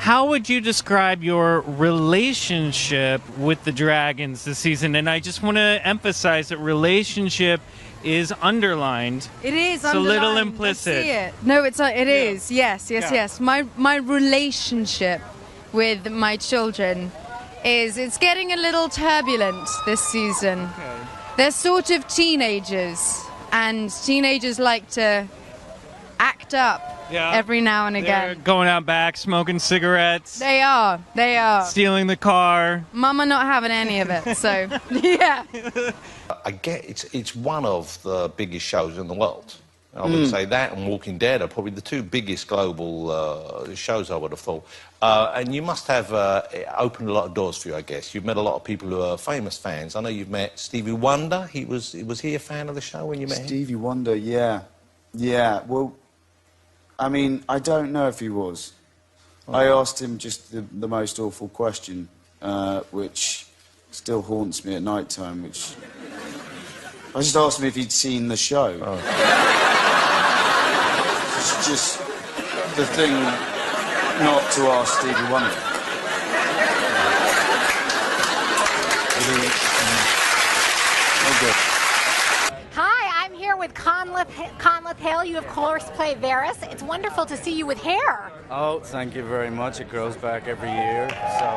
how would you describe your relationship with the dragons this season? And I just want to emphasize that relationship is underlined. It is it's underlined. a little implicit. I see it. No, it is. Yes. My relationship with my children it's getting a little turbulent this season. Okay. They're sort of teenagers, and teenagers like to act up every now and again. They're going out back, smoking cigarettes. They are. Stealing the car. Mama not having any of it, so yeah. I get it's one of the biggest shows in the world. I would say that and Walking Dead are probably the two biggest global shows, I would have thought. And you must have opened a lot of doors for you, I guess. You've met a lot of people who are famous fans. I know you've met Stevie Wonder. Was he a fan of the show when you met him? Stevie Wonder, yeah. Yeah, well, I mean, I don't know if he was. I asked him just the most awful question, which still haunts me at night time, which... I just asked him if he'd seen the show. Oh. It's just the thing not to ask Stevie Wonder. Hi, I'm here with Conleth Hill. You, of course, play Varys. It's wonderful to see you with hair. Oh, thank you very much. It grows back every year, so...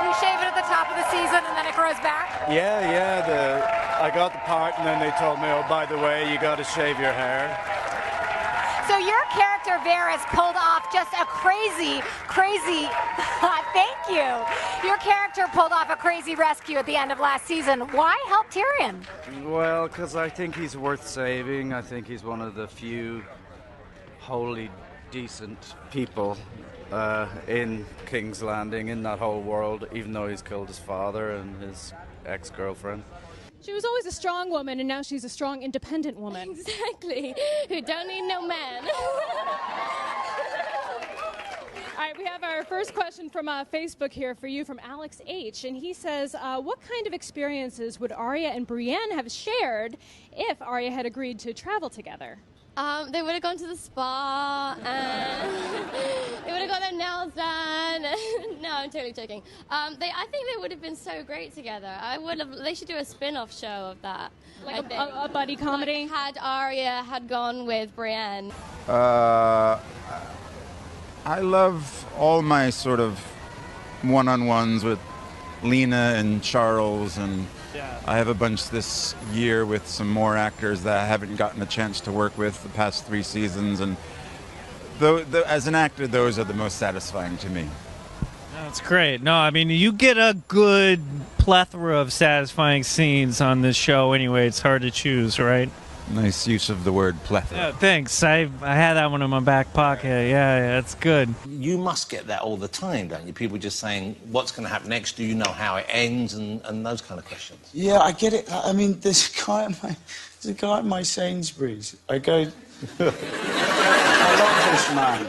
You shave it at the top of the season and then it grows back? Yeah, I got the part and then they told me, oh, by the way, you got to shave your hair. So your character, Varys, pulled off just a crazy, thank you. Your character pulled off a crazy rescue at the end of last season. Why help Tyrion? Well, because I think he's worth saving. I think he's one of the few wholly decent people in King's Landing, in that whole world, even though he's killed his father and his ex-girlfriend. She was always a strong woman, and now she's a strong, independent woman. Exactly. Who don't need no man. All right, we have our first question from Facebook here for you from Alex H. And he says, what kind of experiences would Arya and Brienne have shared if Arya had agreed to travel together? They would have gone to the spa, and they would have got their nails done. No, I'm totally joking. I think they would have been so great together. They should do a spin-off show of that. Like a buddy comedy? Like had Arya had gone with Brienne. I love all my sort of one-on-ones with Lena and Charles, and I have a bunch this year with some more actors that I haven't gotten a chance to work with the past 3 seasons, and as an actor, those are the most satisfying to me. That's great. No, I mean, you get a good plethora of satisfying scenes on this show anyway. It's hard to choose, right? Nice use of the word plethora. Yeah, thanks. I had that one in my back pocket. Yeah, that's good. You must get that all the time, don't you? People just saying, what's going to happen next? Do you know how it ends? And those kind of questions. Yeah, I get it. I mean, there's a guy at my Sainsbury's. I go... I love this man.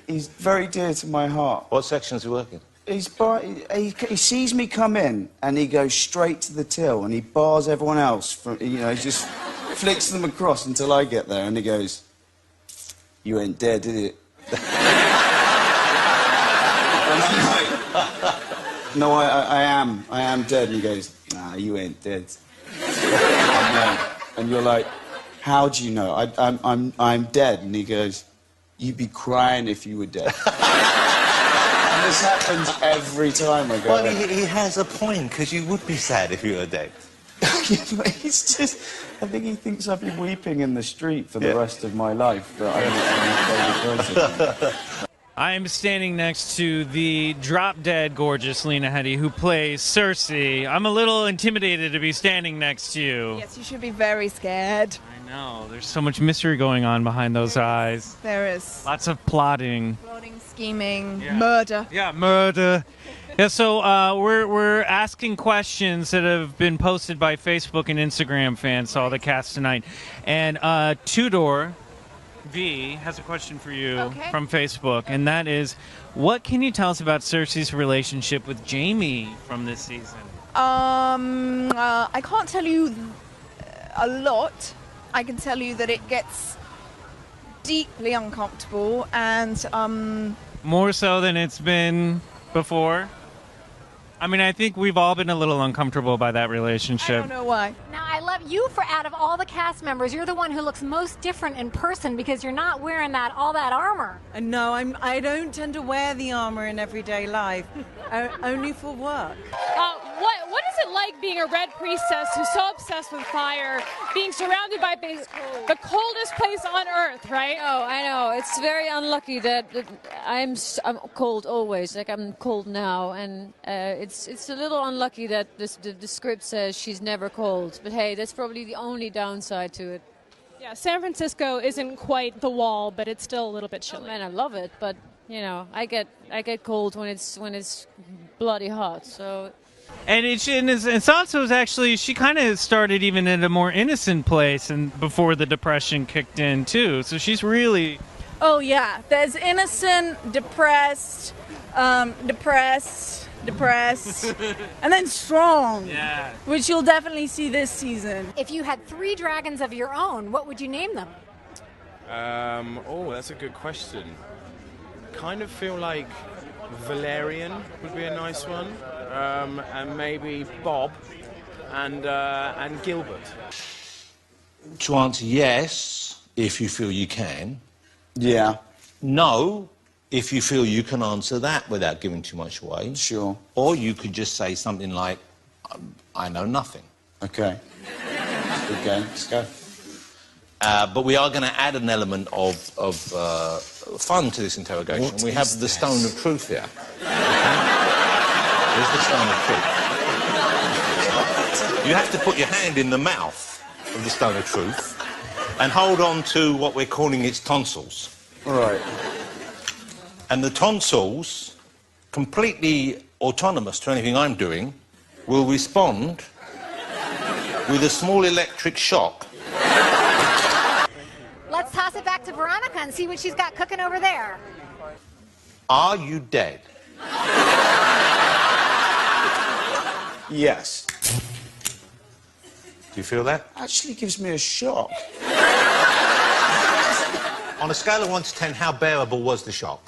He's very dear to my heart. What section is he working? He sees me come in, and he goes straight to the till, and he bars everyone else from, he just flicks them across until I get there, and he goes, "You ain't dead, did it?" And I'm like, "No, I am dead." And he goes, "Nah, you ain't dead." And you're like, "How do you know?" I'm dead. And he goes, "You'd be crying if you were dead." And this happens every time I go. Well, he has a point, because you would be sad if you were dead. He's just... I think he thinks I'd be weeping in the street for the rest of my life, but I'm not a person. I am standing next to the drop-dead gorgeous Lena Headey, who plays Cersei. I'm a little intimidated to be standing next to you. Yes, you should be very scared. I know. There's so much mystery going on behind those eyes. There is. Lots of plotting. Plotting, scheming, murder. Yeah, murder. Yeah, so we're asking questions that have been posted by Facebook and Instagram fans, all the cast tonight. And Tudor V has a question for you from Facebook, and that is, what can you tell us about Cersei's relationship with Jaime from this season? I can't tell you a lot. I can tell you that it gets deeply uncomfortable, and More so than it's been before? I mean, I think we've all been a little uncomfortable by that I relationship. don't know why. Now, I love you for out of all the cast members, you're the one who looks most different in person because you're not wearing all that armor. No, I don't tend to wear the armor in everyday life, only for work. What is it like being a red priestess who's so obsessed with fire, being surrounded by the coldest place on earth, right? Oh, I know. It's very unlucky that I'm cold always. Like I'm cold now, and it's a little unlucky that the script says she's never cold. But hey, that's probably the only downside to it. Yeah, San Francisco isn't quite the wall, but it's still a little bit chilly. Oh, man, I love it, but you know, I get cold when it's bloody hot. So. And Sansa was actually, she kind of started even at a more innocent place and before the depression kicked in too. So she's really... Oh yeah, there's innocent, depressed, and then strong. Yeah. Which you'll definitely see this season. If you had 3 dragons of your own, what would you name them? Oh, that's a good question. Kind of feel like Valerian would be a nice one, and maybe Bob and Gilbert. To answer yes, if you feel you can. Yeah. No, if you feel you can answer that without giving too much away. Sure. Or you could just say something like, I know nothing. Okay. Good game. Let's go. But we are going to add an element of fun to this interrogation. What we have is the this? stone of truth here. Here's the stone of truth. You have to put your hand in the mouth of the stone of truth and hold on to what we're calling its tonsils. All right. And the tonsils, completely autonomous to anything I'm doing, will respond with a small electric shock. Let's toss it back to Veronica and see what she's got cooking over there. Are you dead? Yes. Do you feel that? Actually gives me a shock. On a scale of 1 to 10, how bearable was the shock?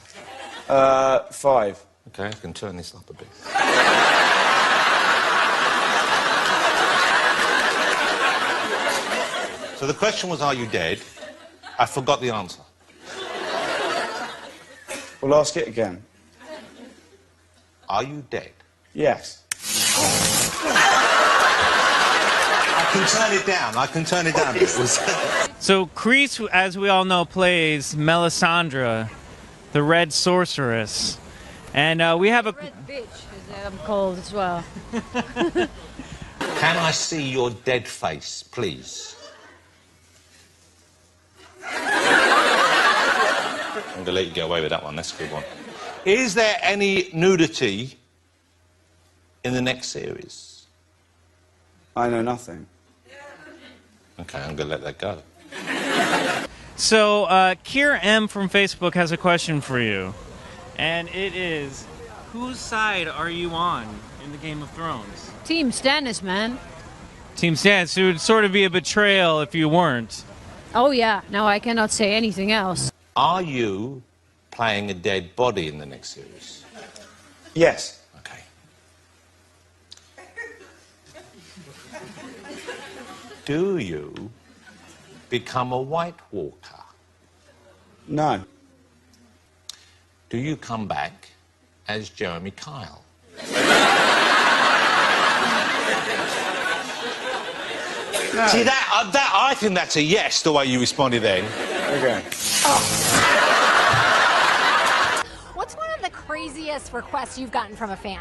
5. Okay, I can turn this up a bit. So the question was, are you dead? I forgot the answer. We'll ask it again. Are you dead? Yes. I can turn it down. I can turn it down. So Kreese, as we all know, plays Melisandre, the Red Sorceress. And we have a... Red bitch, because I'm cold as well. Can I see your dead face, please? I'm going to let you get away with that one. That's a good one. Is there any nudity in the next series? I know nothing. Okay, I'm going to let that go. So Kier M from Facebook has a question for you. And it is, whose side are you on in the Game of Thrones? Team Stannis, man. Team Stannis. It would sort of be a betrayal if you weren't. Oh yeah, now I cannot say anything else. Are you playing a dead body in the next series? Yes. Okay. Do you become a White Walker? No. Do you come back as Jeremy Kyle? No. See, that I think that's a yes, the way you responded then. Okay. What's one of the craziest requests you've gotten from a fan?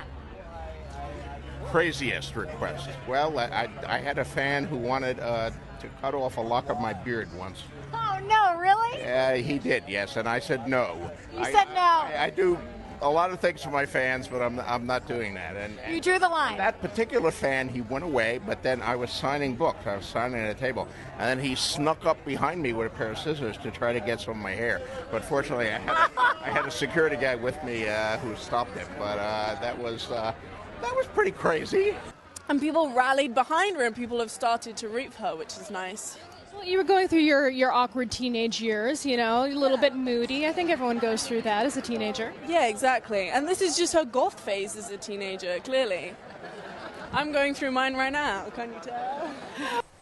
Craziest request? Well, I had a fan who wanted to cut off a lock of my beard once. Oh, no, really? He did, yes, and I said no. You said no. I do a lot of things for my fans, but I'm not doing that. And You drew the line. that particular fan, he went away, but then I was signing books. I was signing at a table, and then he snuck up behind me with a pair of scissors to try to get some of my hair. But fortunately, I had a security guy with me who stopped him. But that was pretty crazy. And people rallied behind her and people have started to root for her, which is nice. Well, you were going through your awkward teenage years, you know, a little bit moody. I think everyone goes through that as a teenager. Yeah, exactly. And this is just her goth phase as a teenager, clearly. I'm going through mine right now, can you tell?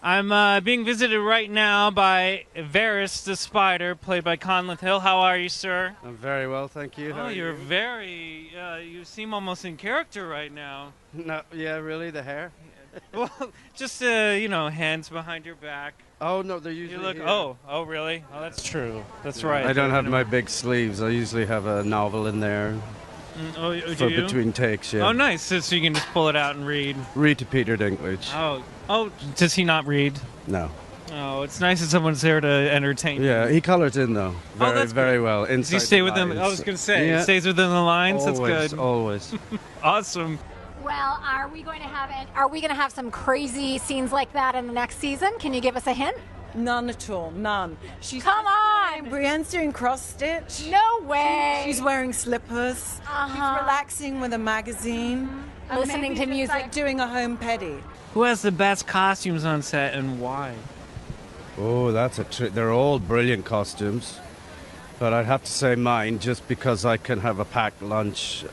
I'm being visited right now by Varys the Spider, played by Conleth Hill. How are you, sir? I'm very well, thank you. How Oh, are you're you? very, you seem almost in character right now. No, yeah, really, the hair? Well, just, you know, hands behind your back. Oh, no, they're usually You look, here. oh, really? Oh, that's true. That's right. I don't have my big sleeves. I usually have a novel in there Oh, do for you? between takes, yeah. Oh, nice. So you can just pull it out and read. Read to Peter Dinklage. Oh, does he not read? No. Oh, it's nice that someone's there to entertain you. Yeah, he colors in, though. Very, that's very good. well. Does he Inside stay the within? lines. I was going to say, Yeah. he stays within the lines. Always, That's good. always. Awesome. Well, are we going to have some crazy scenes like that in the next season? Can you give us a hint? None at all, none. Come on! Brienne's doing cross stitch. No way! She's wearing slippers. She's relaxing with a magazine. And Listening maybe to just, music. like doing a home pedi. Who has the best costumes on set and why? Oh, that's a trick. They're all brilliant costumes. But I'd have to say mine, just because I can have a packed lunch,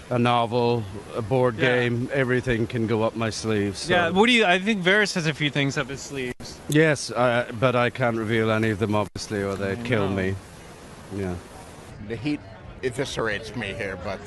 a novel, a board game, everything can go up my sleeves. So. Yeah, I think Varys has a few things up his sleeves. Yes, but I can't reveal any of them, obviously, or they'd kill me. Yeah. The heat eviscerates me here, but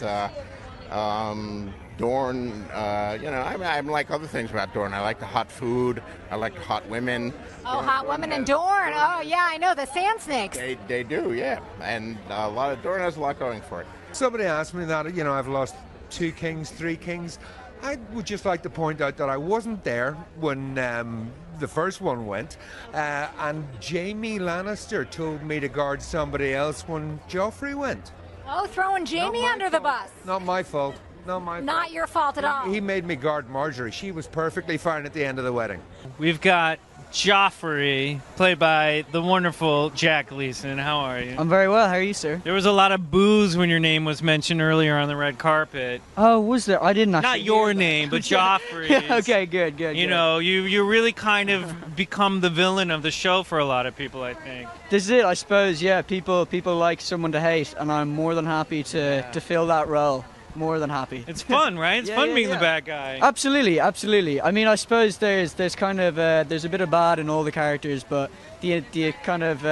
Dorne, you know, I'm like other things about Dorne. I like the hot food. I like the hot women. Oh, hot women and Dorne. Oh, yeah, I know, the sand snakes. They do, yeah. And Dorne has a lot going for it. Somebody asked me that, you know, I've lost 2 kings, 3 kings. I would just like to point out that I wasn't there when the first one went, and Jamie Lannister told me to guard somebody else when Joffrey went. Oh, throwing Jamie under the bus. Not my fault. Not my fault. Not your fault at all. He made me guard Marjorie. She was perfectly fine at the end of the wedding. We've got Joffrey, played by the wonderful Jack Leeson. How are you? I'm very well. How are you, sir? There was a lot of boos when your name was mentioned earlier on the red carpet. Oh, was there? I didn't actually. Not your name, but Joffrey's. Yeah, okay, good. You know, you really kind of become the villain of the show for a lot of people, I think. This is it, I suppose. Yeah, people like someone to hate, and I'm more than happy to fill that role. More than happy. It's fun, right? It's fun being the bad guy. Absolutely. I mean, I suppose there's kind of there's a bit of bad in all the characters, but the kind of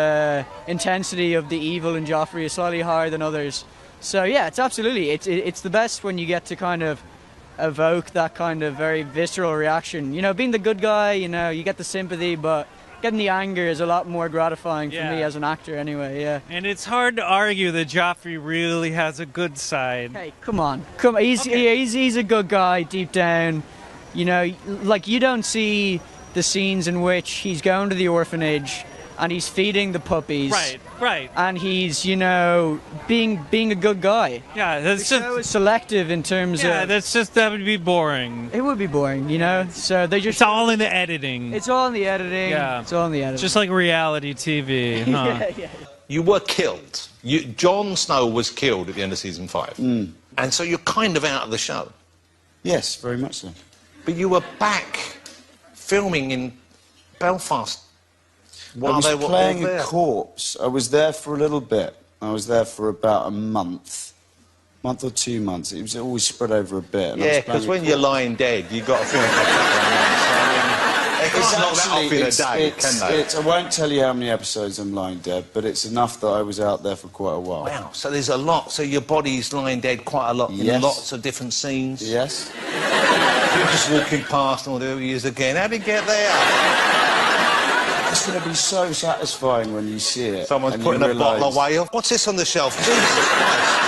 intensity of the evil in Joffrey is slightly higher than others. So yeah, it's absolutely it's the best when you get to kind of evoke that kind of very visceral reaction. You know, being the good guy, you know, you get the sympathy, but getting the anger is a lot more gratifying for me as an actor anyway, yeah. And it's hard to argue that Joffrey really has a good side. Hey, come on. He's a good guy deep down. You know, like you don't see the scenes in which he's going to the orphanage and he's feeding the puppies. Right. And he's, you know, being a good guy. Yeah, that's the show is selective in terms of... Yeah, that would be boring. It would be boring, you know? So they just... It's all in the editing. It's all in the editing. Yeah. It's all in the editing. Just like reality TV, huh? yeah. You were killed. Jon Snow was killed at the end of season 5. And so you're kind of out of the show. Yes, very much so. But you were back filming in Belfast while I was they were playing all there. a corpse. I was there for a little bit. I was there for about a month or 2 months. It was always spread over a bit. And I Yeah, was because playing when a you're corpse. lying dead, you've got to feel like they can't knock that off in a day, can they? I won't tell you how many episodes I'm lying dead, but it's enough that I was out there for quite a while. Wow, so there's a lot. So your body's lying dead quite a lot in Yes. lots of different scenes. Yes. You're just walking past and all the years again. How did you get there? It's going to be so satisfying when you see it. Someone's and putting you a bottle realise- away. What's this on the shelf? Jesus Christ.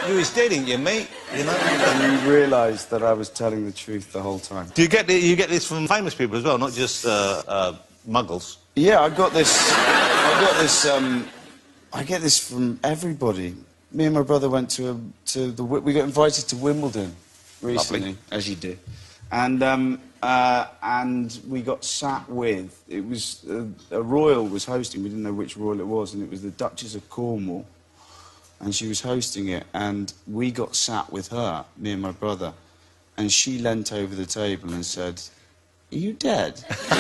You was dead, ain't you, mate? You know? And you realise that I was telling the truth the whole time. Do you get this from famous people as well, not just muggles? Yeah, I get this from everybody. Me and my brother went we got invited to Wimbledon recently, Lovely. as you do, and we got sat with. It was a royal was hosting. We didn't know which royal it was, and it was the Duchess of Cornwall, and she was hosting it, and we got sat with her, me and my brother, and she leant over the table and said, Are you dead? No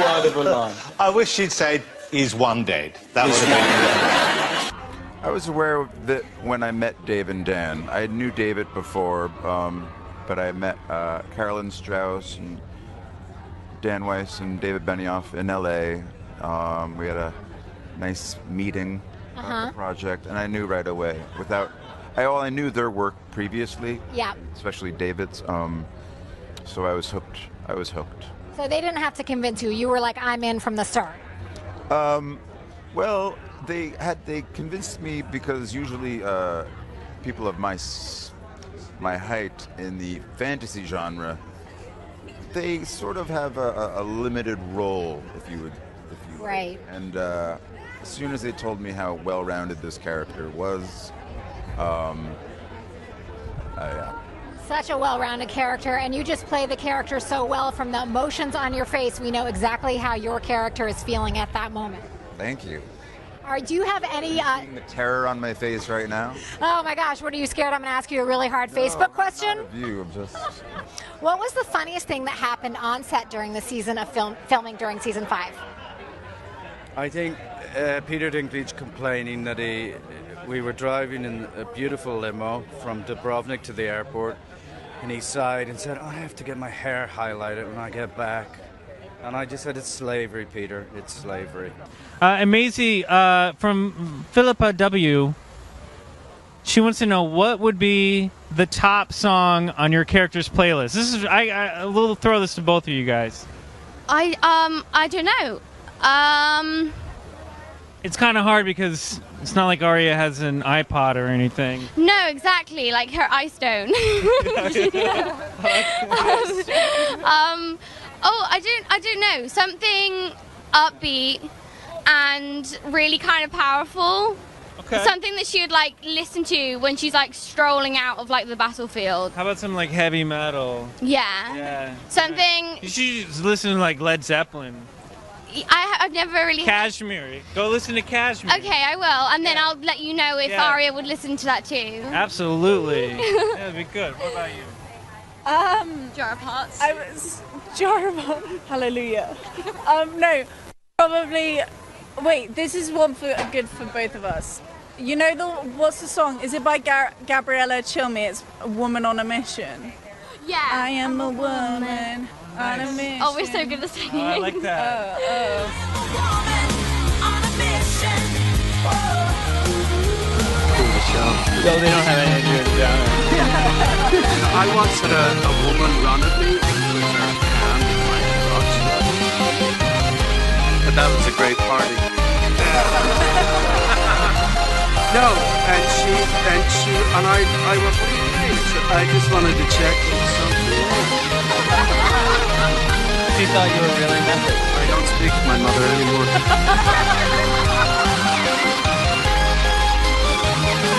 word of a lie. I wish she'd said, is one dead. That would have been... I was aware of it when I met Dave and Dan. I knew David before, but I met Carolyn Strauss and Dan Weiss and David Benioff in LA. We had a nice meeting on the project, and I knew right away. I knew their work previously, Yeah. especially David's. So I was hooked. So they didn't have to convince you. You were like, I'm in from the start. Well, they convinced me because usually people of my height in the fantasy genre, they sort of have a limited role, if you would. Right. And as soon as they told me how well-rounded this character was, yeah. Such a well-rounded character, and you just play the character so well. From the emotions on your face, we know exactly how your character is feeling at that moment. Thank you. Do you have any... Seeing the terror on my face right now? Oh my gosh, what are you scared? I'm going to ask you a really hard Facebook question. I'm just... What was the funniest thing that happened on set during the season of filming during season 5? I think Peter Dinklage complaining that we were driving in a beautiful limo from Dubrovnik to the airport, and he sighed and said, I have to get my hair highlighted when I get back. And I just said, it's slavery, Peter. It's slavery. And Maisie, from Philippa W., she wants to know what would be the top song on your character's playlist. This is I will throw this to both of you guys. I don't know. It's kind of hard because it's not like Arya has an iPod or anything. No, exactly, like her iStone. I don't know. Something upbeat and really kind of powerful. Okay. Something that she would like listen to when she's like strolling out of like the battlefield. How about some like heavy metal? Yeah. Yeah. Something. You should just listen to like Led Zeppelin. I've never really. Cashmere. Go listen to Cashmere. Okay, I will, and then I'll let you know if Arya would listen to that too. Absolutely. That'd be good. What about you? Jar of Hearts. I was Jar of Hearts. Hallelujah. No, probably. Wait, this is one for good for both of us. You know what's the song? Is it by Gabriella Chilmi? It's "A Woman on a Mission." Yeah. I am a woman on a mission. Oh, we're so good at singing. Oh, I like that. No, they don't have any idea down I once had a woman run at me with her hand in my crotch. But that was a great party. No, and I went, what are you doing? She said, I just wanted to check there was something wrong. She thought you were really method. I don't speak to my mother anymore.